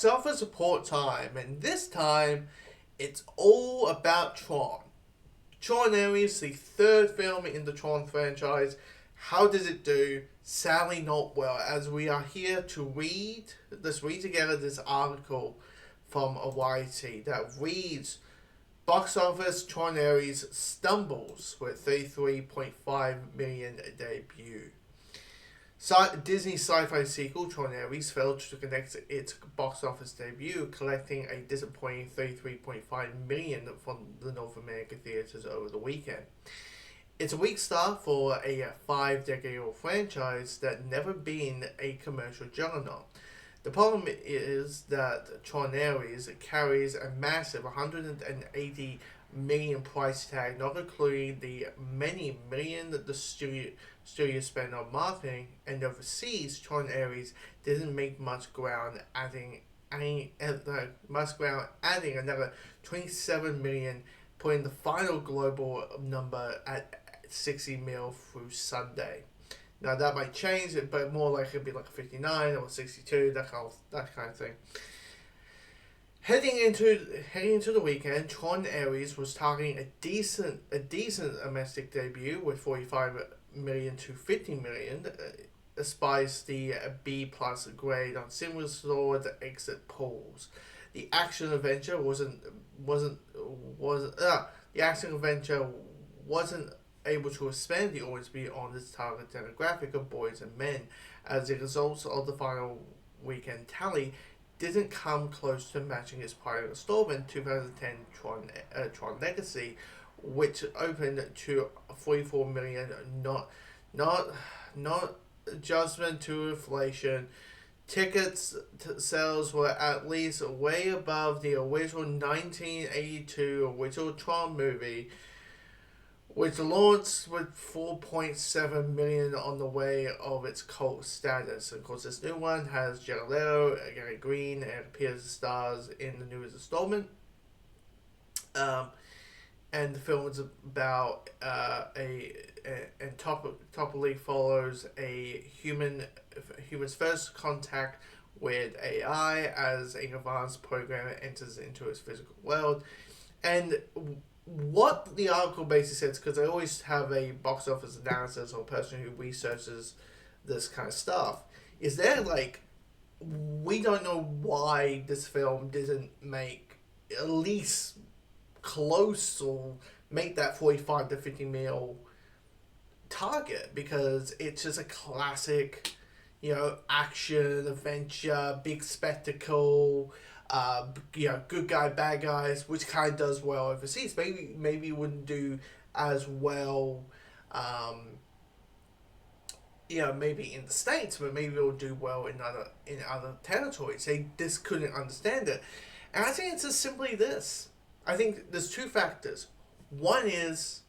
box office report time, and this time it's all about Tron. Tron Ares, the third film in the Tron franchise. How does it do? Sadly, not well, as we are here to read together this article from Variety that reads box office Tron Ares stumbles with 33.5 million debut. Disney's sci-fi sequel, Tron Ares, failed to connect its box office debut, collecting a disappointing 33.5 million from the North American theaters over the weekend. It's a weak start for a 5-decade-old franchise that never been a commercial juggernaut. The problem is that Tron Ares carries a massive 180 million price tag, not including the many million that the studio spent on marketing, and overseas, Tron Ares didn't make much ground, adding another 27 million, putting the final global number at 60 mil through Sunday. Now that might change it, but more likely it'd be like 59 or 62, that kind of thing. Heading into the weekend, Tron Ares was targeting a decent domestic debut with 45 million to 50 million, despite the B plus grade on similar stored exit polls. The action adventure wasn't able to expand the audience beyond its target demographic of boys and men, as the results of the final weekend tally didn't come close to matching its prior installment, 2010 Tron Legacy, which opened to 44 million, not adjustment to inflation. Tickets sales were at least way above the original 1982 original Tron movie, which launched with 4.7 million on the way of its cult status. Of course, this new one has Jared Leto, Gary Green, and appears as stars in the newest installment. And the film is about topically follows a human's first contact with AI as an advanced programmer enters into its physical world. And what the article basically says, because I always have a box office analysis or a person who researches this kind of stuff, is we don't know why this film didn't make at least close or make that 45 to 50 mil target, because it's just a classic, action, adventure, big spectacle, good guy, bad guys, which kind of does well overseas. Maybe it wouldn't do as well, maybe in the States, but maybe it'll do well in other territories. They just couldn't understand it. And I think it's just simply this. I think there's two factors. One is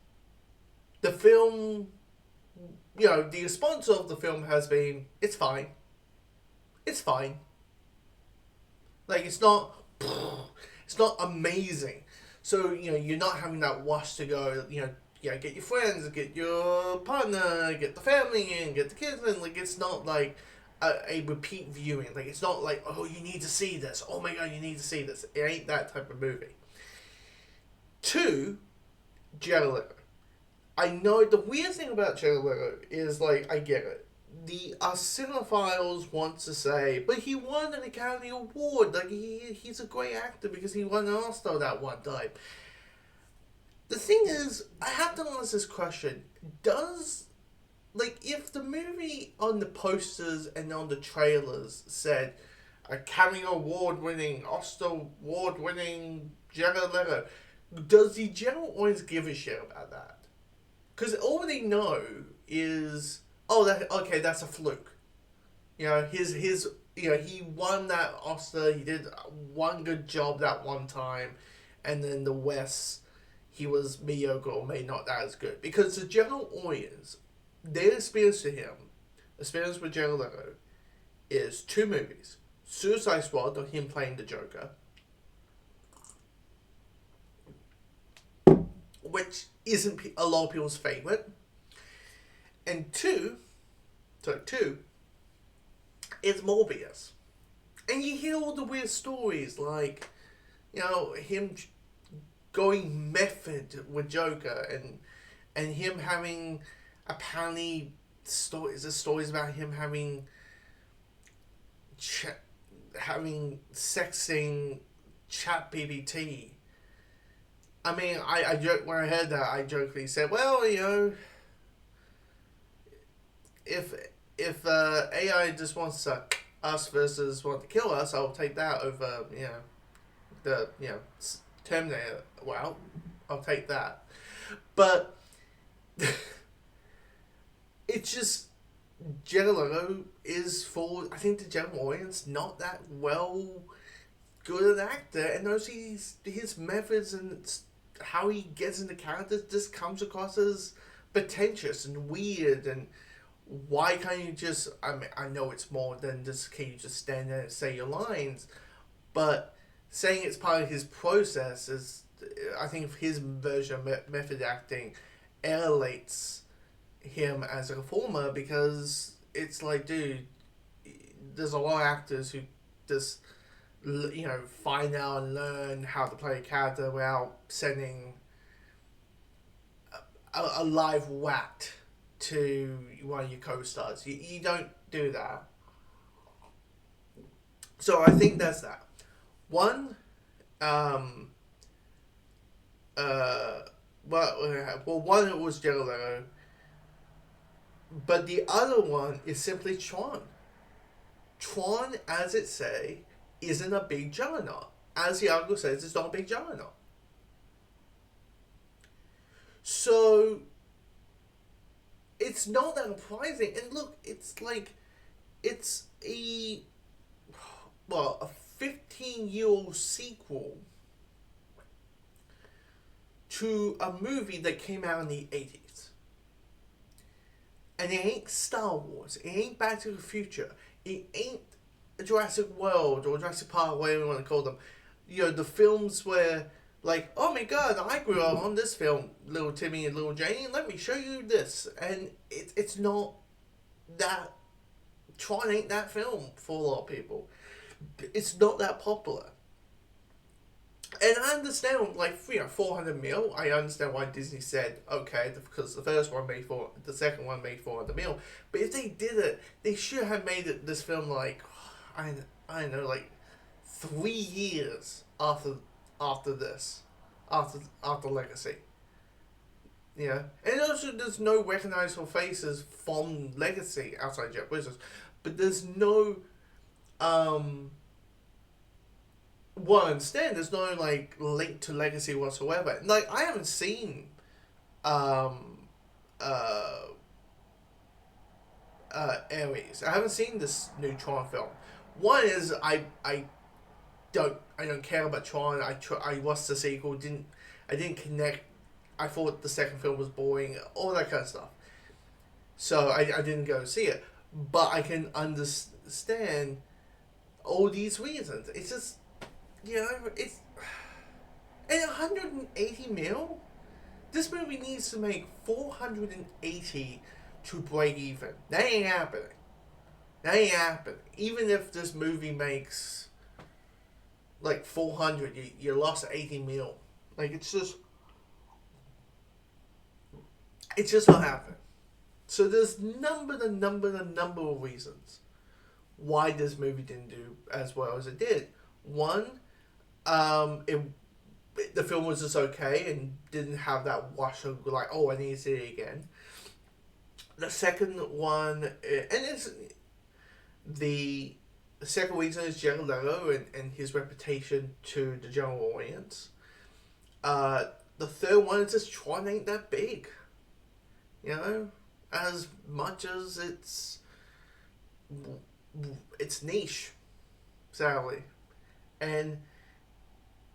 the film, the response of the film has been, it's fine. It's fine. It's not amazing. So, you're not having that rush to go, get your friends, get your partner, get the family in, get the kids in. It's not like a repeat viewing. It's not like, oh, you need to see this. Oh my God, you need to see this. It ain't that type of movie. Two, Jared Leto. I know the weird thing about Jared Leto is, I get it. The cinephiles want to say, but he won an Academy Award. He's a great actor because he won an Oscar that one time. The thing is, I have to ask this question. If the movie on the posters and on the trailers said Academy Award-winning, Oscar Award-winning Jared Leto, does the general audience give a shit about that? Because all they know is, that's a fluke. He won that Oscar, he did one good job that one time, and then the West, he was mediocre or maybe not that as good. Because the general audience, their experience with Jared Leto, is two movies. Suicide Squad, or him playing the Joker, which isn't a lot of people's favorite. And two is Morbius. And you hear all the weird stories, like, you know, him going method with Joker, and him having apparently stories about him having sexing chat BBT. I mean, I joke when I heard that. I jokingly said, "Well, you know, if AI just wants to us versus want to kill us, I'll take that over the Terminator. Well, I'll take that." But it's just Jello is for, I think, the general audience not that well good an actor, and also his methods and how he gets into characters just comes across as pretentious and weird. And why can't you just, I mean, I know it's more than just, can you just stand there and say your lines, but saying it's part of his process is, I think his version of method acting elevates him as a performer, because it's like, dude, there's a lot of actors who just, find out and learn how to play a character without sending a live whack to one of your co-stars. You don't do that. So I think that's that. One, one it was Jello, but the other one is simply Tron. Tron, as it say, isn't a big juggernaut. As the article says, it's not a big juggernaut. So it's not that surprising. And look, it's like, it's a 15-year-old sequel to a movie that came out in the 80s. And it ain't Star Wars. It ain't Back to the Future. It ain't Jurassic World or Jurassic Park, whatever you want to call them. You know, the films where, like, oh my god, I grew up on this film, little Timmy and little Janie, let me show you this. And it's not that, Tron ain't that film for a lot of people. It's not that popular. And I understand, like, 400 mil, I understand why Disney said, okay, because the first one made the second one made 400 mil. But if they did it, they should have made this film, like, I don't know, like, 3 years after this, after Legacy. Yeah. And also, there's no recognizable faces from Legacy outside Jeff Bridges. But there's no, well, I understand there's no, like, link to Legacy whatsoever. Like, I haven't seen Ares. I haven't seen this new Tron film. One is I don't care about Tron. I watched the sequel. I didn't connect. I thought the second film was boring. All that kind of stuff. So I didn't go see it. But I can understand all these reasons. It's just, it's, and 180 mil. This movie needs to make 480 to break even. That ain't happening. Even if this movie makes like 400, you lost 80 mil. Like, it's just not happening. So there's number of reasons why this movie didn't do as well as it did. One, the film was just okay and didn't have that wash of, like, oh, I need to see it again. The second one, and it's the second reason is Jared Leto and his reputation to the general audience. The third one is just Tron ain't that big, as much as it's niche, sadly, and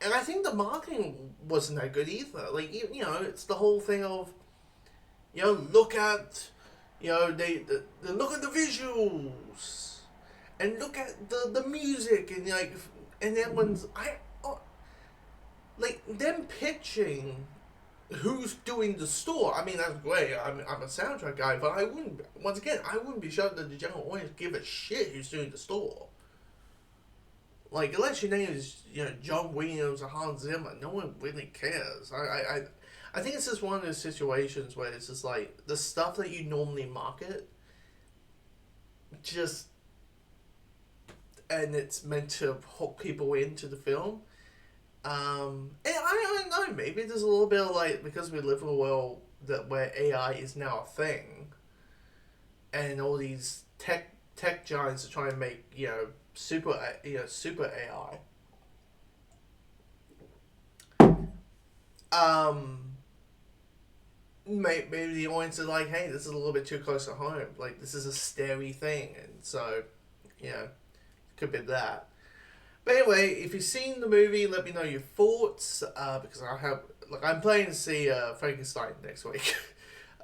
I think the marketing wasn't that good either. Like, it's the whole thing of, look at, they look at the visuals, and look at the music, and and everyone's them pitching who's doing the score. I mean, that's great. I'm a soundtrack guy, but I wouldn't be sure that the general audience give a shit who's doing the score. Like, unless your name is, John Williams or Hans Zimmer, no one really cares. I think it's just one of those situations where it's just like the stuff that you normally market, just, and it's meant to hook people into the film. And I don't know. Maybe there's a little bit of like, because we live in a world that where AI is now a thing, and all these tech giants are trying to make super AI. Maybe the audience is like, hey, this is a little bit too close to home. Like, this is a scary thing, and so, could be that. But anyway, if you've seen the movie, let me know your thoughts. Because I'm planning to see Frankenstein next week.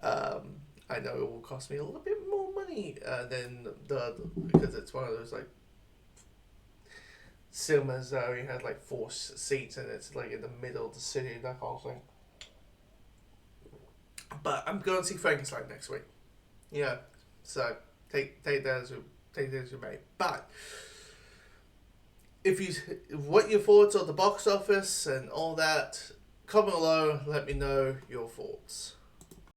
I know it will cost me a little bit more money than because it's one of those like cinemas that only had like four seats and it's like in the middle of the city, that kind of thing. But I'm going to see Frankenstein next week. Yeah, so take that as you may. But what your thoughts on the box office and all that, comment below. Let me know your thoughts.